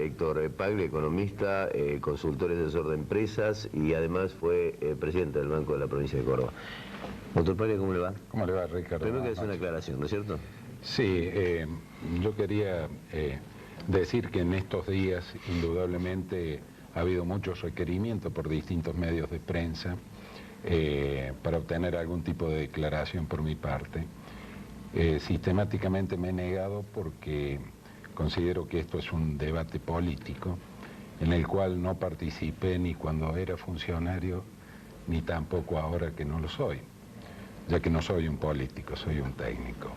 Héctor Paglia, economista, consultor y asesor de empresas y además fue presidente del Banco de la Provincia de Córdoba. Doctor Paglia, ¿cómo le va? ¿Cómo le va, Ricardo? Primero que hacer una aclaración, ¿no es cierto? Sí, yo quería decir que en estos días indudablemente ha habido muchos requerimientos por distintos medios de prensa para obtener algún tipo de declaración por mi parte. Sistemáticamente me he negado porque considero que esto es un debate político en el cual no participé ni cuando era funcionario ni tampoco ahora que no lo soy, ya que no soy un político, soy un técnico.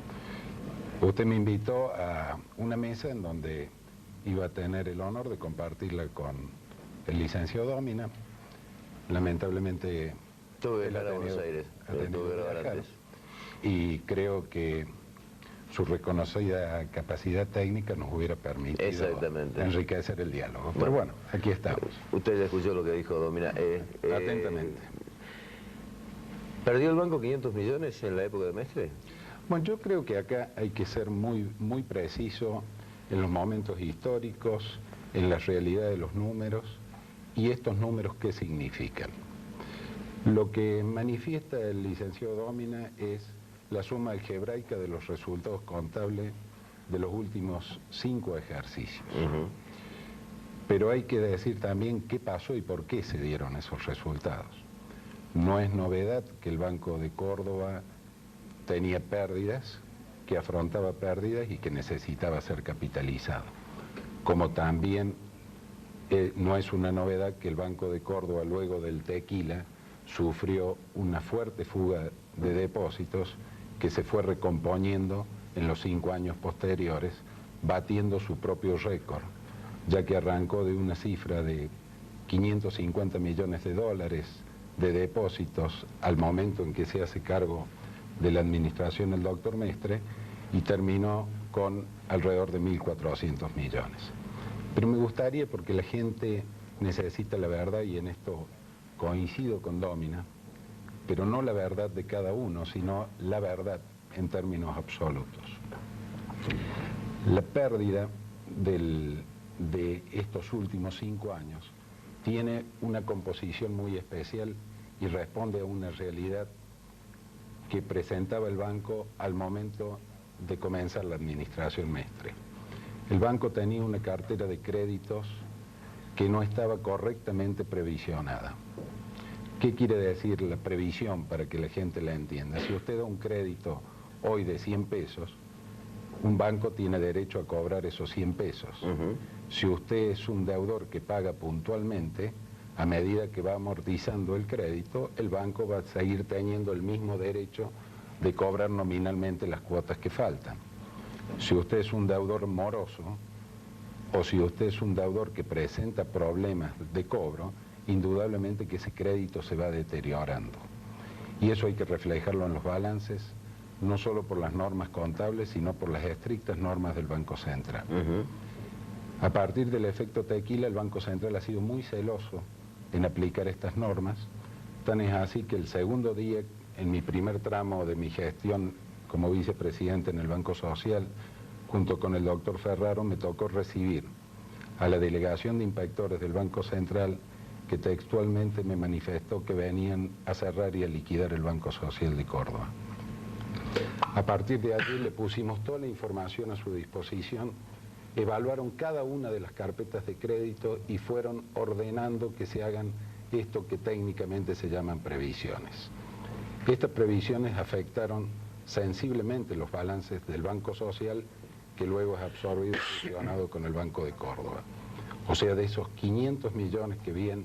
Usted me invitó a una mesa en donde iba a tener el honor de compartirla con el licenciado Domina. Lamentablemente tuve que viajar a Buenos Aires, tuve que grabar antes. Y creo que su reconocida capacidad técnica nos hubiera permitido enriquecer el diálogo. Pero bueno, aquí estamos. Usted ya escuchó lo que dijo Domina. Atentamente. ¿Perdió el banco 500 millones en la época de Mestre? Bueno, yo creo que acá hay que ser muy preciso en los momentos históricos, en la realidad de los números y estos números qué significan. Lo que manifiesta el licenciado Domina es la suma algebraica de los resultados contables de los últimos 5 ejercicios. Pero hay que decir también qué pasó y por qué se dieron esos resultados. No es novedad que el Banco de Córdoba tenía pérdidas, que afrontaba pérdidas y que necesitaba ser capitalizado. Como también no es una novedad que el Banco de Córdoba, luego del tequila, sufrió una fuerte fuga de depósitos que se fue recomponiendo en los 5 años posteriores, batiendo su propio récord, ya que arrancó de una cifra de 550 millones de dólares de depósitos al momento en que se hace cargo de la administración el doctor Mestre y terminó con alrededor de 1.400 millones. Pero me gustaría, porque la gente necesita la verdad y en esto coincido con Domina, pero no la verdad de cada uno, sino la verdad en términos absolutos. La pérdida de estos últimos 5 años tiene una composición muy especial y responde a una realidad que presentaba el banco al momento de comenzar la administración Mestre. El banco tenía una cartera de créditos que no estaba correctamente previsionada. ¿Qué quiere decir la previsión para que la gente la entienda? Si usted da un crédito hoy de 100 pesos, un banco tiene derecho a cobrar esos 100 pesos. Si usted es un deudor que paga puntualmente, a medida que va amortizando el crédito, el banco va a seguir teniendo el mismo derecho de cobrar nominalmente las cuotas que faltan. Si usted es un deudor moroso, o si usted es un deudor que presenta problemas de cobro, indudablemente que ese crédito se va deteriorando. Y eso hay que reflejarlo en los balances, no solo por las normas contables, sino por las estrictas normas del Banco Central. A partir del efecto tequila, el Banco Central ha sido muy celoso en aplicar estas normas, tan es así que el segundo día, en mi primer tramo de mi gestión como vicepresidente en el Banco Social, junto con el doctor Ferraro, me tocó recibir a la delegación de inspectores del Banco Central que textualmente me manifestó que venían a cerrar y a liquidar el Banco Social de Córdoba. A partir de allí le pusimos toda la información a su disposición, evaluaron cada una de las carpetas de crédito y fueron ordenando que se hagan esto que técnicamente se llaman previsiones. Estas previsiones afectaron sensiblemente los balances del Banco Social, que luego es absorbido y fusionado con el Banco de Córdoba. O sea, de esos 500 millones que bien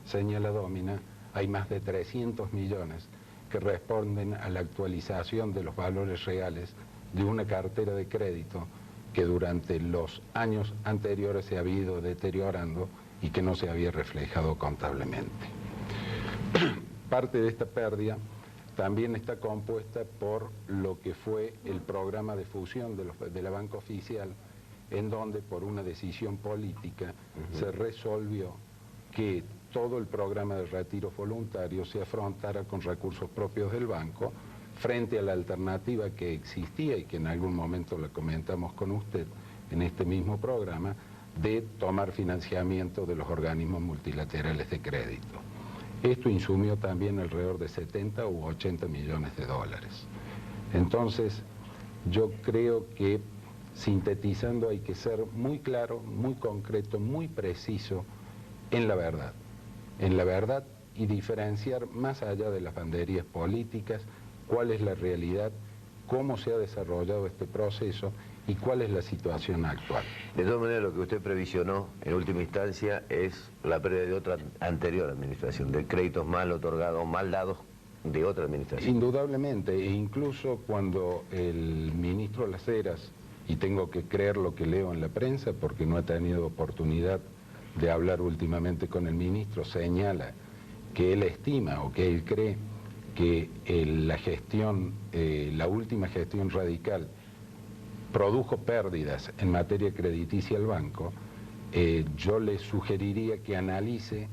señala Domina, hay más de 300 millones que responden a la actualización de los valores reales de una cartera de crédito que durante los años anteriores se había ido deteriorando y que no se había reflejado contablemente. Parte de esta pérdida también está compuesta por lo que fue el programa de fusión de la banca oficial, en donde por una decisión política se resolvió que todo el programa de retiro voluntario se afrontara con recursos propios del banco, frente a la alternativa que existía y que en algún momento la comentamos con usted en este mismo programa, de tomar financiamiento de los organismos multilaterales de crédito. Esto insumió también alrededor de 70 u 80 millones de dólares. Entonces, yo creo que, sintetizando, hay que ser muy claro, muy concreto, muy preciso en la verdad. En la verdad y diferenciar más allá de las banderías políticas cuál es la realidad, cómo se ha desarrollado este proceso y cuál es la situación actual. De todas maneras, lo que usted previsionó en última instancia es la pérdida de otra anterior administración, de créditos mal otorgados, mal dados de otra administración. Indudablemente, e incluso cuando el ministro Las Heras, y tengo que creer lo que leo en la prensa porque no he tenido oportunidad de hablar últimamente con el ministro, señala que él estima o que él cree que la última gestión radical produjo pérdidas en materia crediticia al banco, yo le sugeriría que analice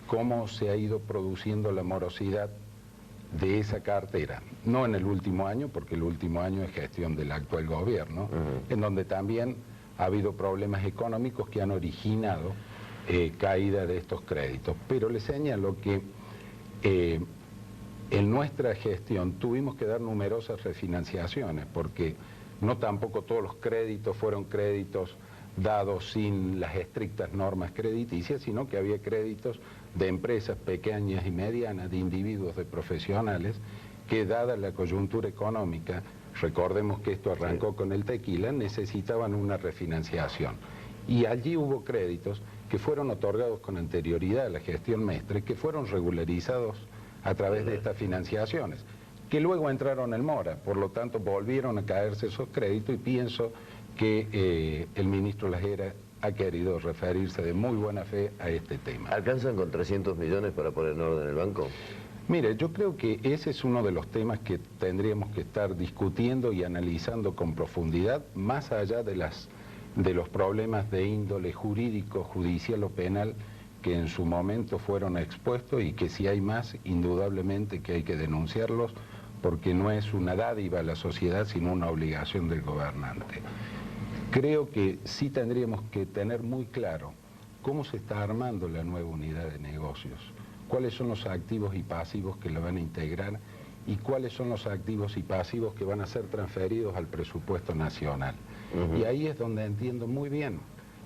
cómo se ha ido produciendo la morosidad de esa cartera, no en el último año, porque el último año es gestión del actual gobierno, en donde también ha habido problemas económicos que han originado caída de estos créditos. Pero le señalo que en nuestra gestión tuvimos que dar numerosas refinanciaciones, porque no tampoco todos los créditos fueron créditos dados sin las estrictas normas crediticias, sino que había créditos de empresas pequeñas y medianas, de individuos, de profesionales, que dada la coyuntura económica, recordemos que esto arrancó con el tequila, necesitaban una refinanciación. Y allí hubo créditos que fueron otorgados con anterioridad a la gestión Mestre, que fueron regularizados a través de estas financiaciones, que luego entraron en mora, por lo tanto volvieron a caerse esos créditos, y pienso que el ministro Las Heras ha querido referirse de muy buena fe a este tema. ¿Alcanzan con 300 millones para poner en orden el banco? Mire, yo creo que ese es uno de los temas que tendríamos que estar discutiendo y analizando con profundidad, más allá de los problemas de índole jurídico, judicial o penal que en su momento fueron expuestos, y que si hay más, indudablemente que hay que denunciarlos, porque no es una dádiva a la sociedad, sino una obligación del gobernante. Creo que sí tendríamos que tener muy claro cómo se está armando la nueva unidad de negocios, cuáles son los activos y pasivos que la van a integrar y cuáles son los activos y pasivos que van a ser transferidos al presupuesto nacional. Y ahí es donde entiendo muy bien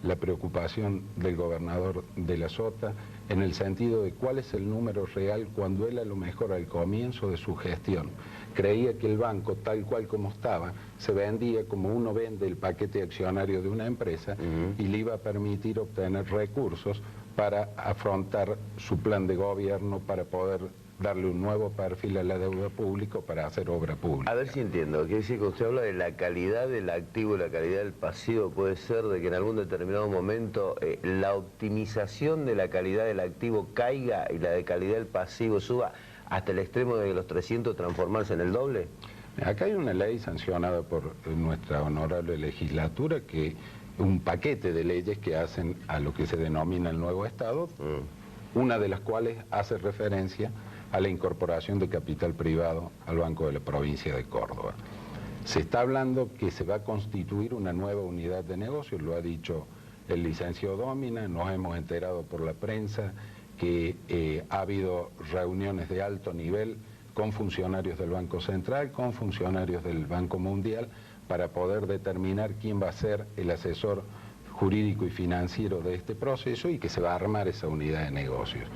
la preocupación del gobernador de la Sota, en el sentido de cuál es el número real, cuando él a lo mejor al comienzo de su gestión creía que el banco tal cual como estaba se vendía como uno vende el paquete accionario de una empresa, y le iba a permitir obtener recursos para afrontar su plan de gobierno, para poder darle un nuevo perfil a la deuda pública, para hacer obra pública. A ver si entiendo, quiere decir que usted habla de la calidad del activo y la calidad del pasivo. Puede ser de que en algún determinado momento la optimización de la calidad del activo caiga y la de calidad del pasivo suba hasta el extremo de los 300 transformarse en el doble. Acá hay una ley sancionada por nuestra honorable legislatura, que un paquete de leyes que hacen a lo que se denomina el nuevo Estado, una de las cuales hace referencia a la incorporación de capital privado al Banco de la Provincia de Córdoba. Se está hablando que se va a constituir una nueva unidad de negocios, lo ha dicho el licenciado Dómina, nos hemos enterado por la prensa que ha habido reuniones de alto nivel con funcionarios del Banco Central, con funcionarios del Banco Mundial, para poder determinar quién va a ser el asesor jurídico y financiero de este proceso, y que se va a armar esa unidad de negocios.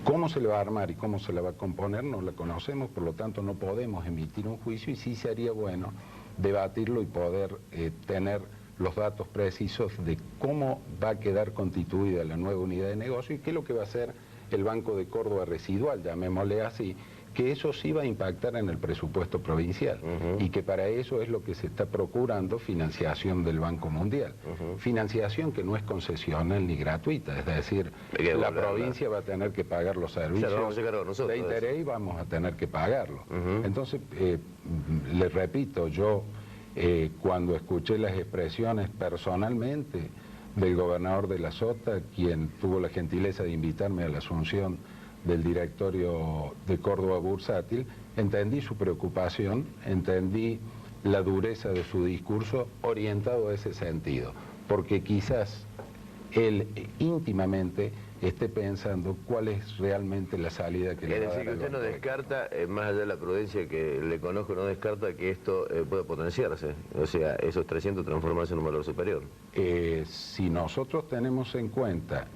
¿Cómo se le va a armar y cómo se la va a componer? No la conocemos, por lo tanto no podemos emitir un juicio, y sí sería bueno debatirlo y poder tener los datos precisos de cómo va a quedar constituida la nueva unidad de negocio y qué es lo que va a hacer el Banco de Córdoba residual, llamémosle así, que eso sí va a impactar en el presupuesto provincial, y que para eso es lo que se está procurando financiación del Banco Mundial. Financiación que no es concesional ni gratuita, es decir, la provincia va a tener que pagar los servicios de interés y vamos a tener que pagarlo. Entonces, le repito, yo cuando escuché las expresiones personalmente del gobernador de la Sota, quien tuvo la gentileza de invitarme a la asunción del directorio de Córdoba Bursátil, entendí su preocupación, entendí la dureza de su discurso orientado a ese sentido, porque quizás él íntimamente esté pensando cuál es realmente la salida que le va a dar. Es decir, que usted no descarta, más allá de la prudencia que le conozco, no descarta que esto pueda potenciarse, o sea, esos 300 transformarse en un valor superior. Si nosotros tenemos en cuenta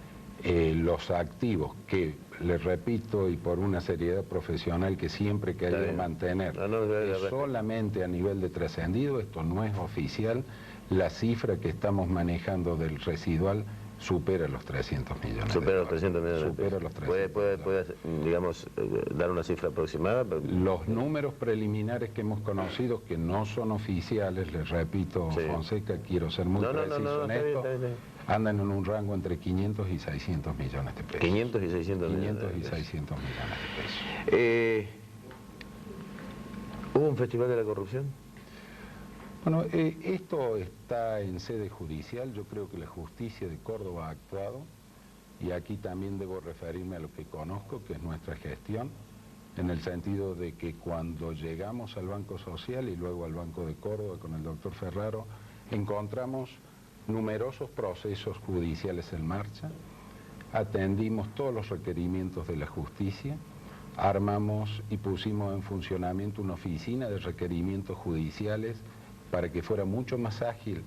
los activos que, les repito, y por una seriedad profesional que siempre he querido mantener, solamente a nivel de trascendido, esto no es oficial, la cifra que estamos manejando del residual supera los 300 millones. Supera los 300 millones. Supera los 300 ¿Puede, digamos, dar una cifra aproximada? Los números preliminares que hemos conocido, que no son oficiales, les repito, sí. Fonseca, quiero ser muy preciso en esto, está bien. Andan en un rango entre 500 y 600 millones de pesos. 500 y 600 millones. 500 y 600 millones de pesos. ¿Hubo un festival de la corrupción? Bueno, esto está en sede judicial. Yo creo que la justicia de Córdoba ha actuado, y aquí también debo referirme a lo que conozco, que es nuestra gestión, en el sentido de que cuando llegamos al Banco Social y luego al Banco de Córdoba con el doctor Ferraro, encontramos numerosos procesos judiciales en marcha, atendimos todos los requerimientos de la justicia, armamos y pusimos en funcionamiento una oficina de requerimientos judiciales para que fuera mucho más ágil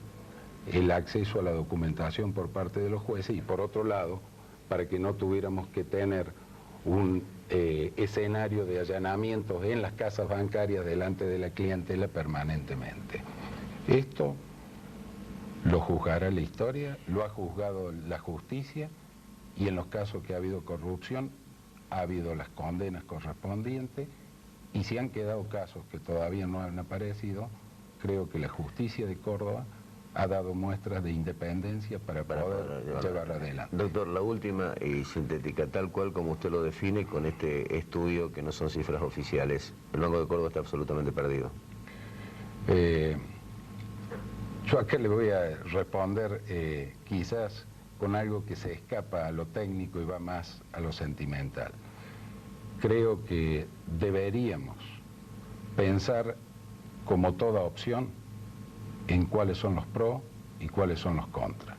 el acceso a la documentación por parte de los jueces, y por otro lado, para que no tuviéramos que tener un escenario de allanamientos en las casas bancarias delante de la clientela permanentemente. Esto lo juzgará la historia, lo ha juzgado la justicia, y en los casos que ha habido corrupción ha habido las condenas correspondientes, y si han quedado casos que todavía no han aparecido, creo que la justicia de Córdoba ha dado muestras de independencia para poder llevar adelante. Doctor, la última y sintética, tal cual como usted lo define con este estudio que no son cifras oficiales, el Banco de Córdoba está absolutamente perdido. Yo acá le voy a responder quizás con algo que se escapa a lo técnico y va más a lo sentimental. Creo que deberíamos pensar, como toda opción, en cuáles son los pros y cuáles son los contras.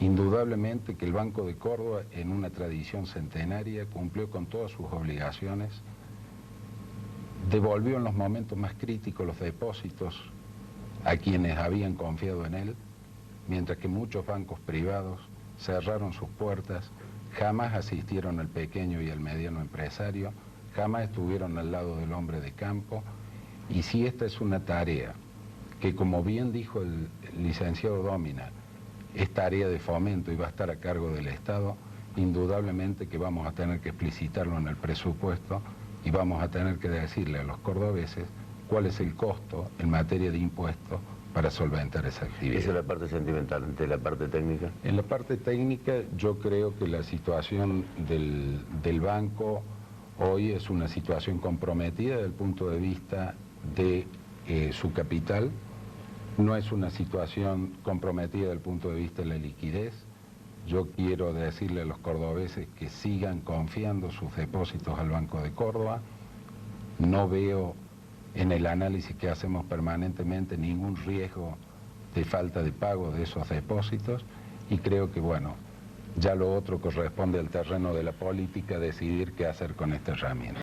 Indudablemente que el Banco de Córdoba, en una tradición centenaria, cumplió con todas sus obligaciones, devolvió en los momentos más críticos los depósitos a quienes habían confiado en él, mientras que muchos bancos privados cerraron sus puertas, jamás asistieron al pequeño y al mediano empresario, jamás estuvieron al lado del hombre de campo. Y si esta es una tarea que, como bien dijo el licenciado Dómina, es tarea de fomento y va a estar a cargo del Estado, indudablemente que vamos a tener que explicitarlo en el presupuesto, y vamos a tener que decirle a los cordobeses cuál es el costo en materia de impuestos para solventar esa actividad. Esa es la parte sentimental. ¿Ante la parte técnica? En la parte técnica, yo creo que la situación del banco hoy es una situación comprometida desde el punto de vista de su capital, no es una situación comprometida desde el punto de vista de la liquidez. Yo quiero decirle a los cordobeses que sigan confiando sus depósitos al Banco de Córdoba. No veo en el análisis que hacemos permanentemente ningún riesgo de falta de pago de esos depósitos, y creo que, bueno, ya lo otro corresponde al terreno de la política, decidir qué hacer con esta herramienta.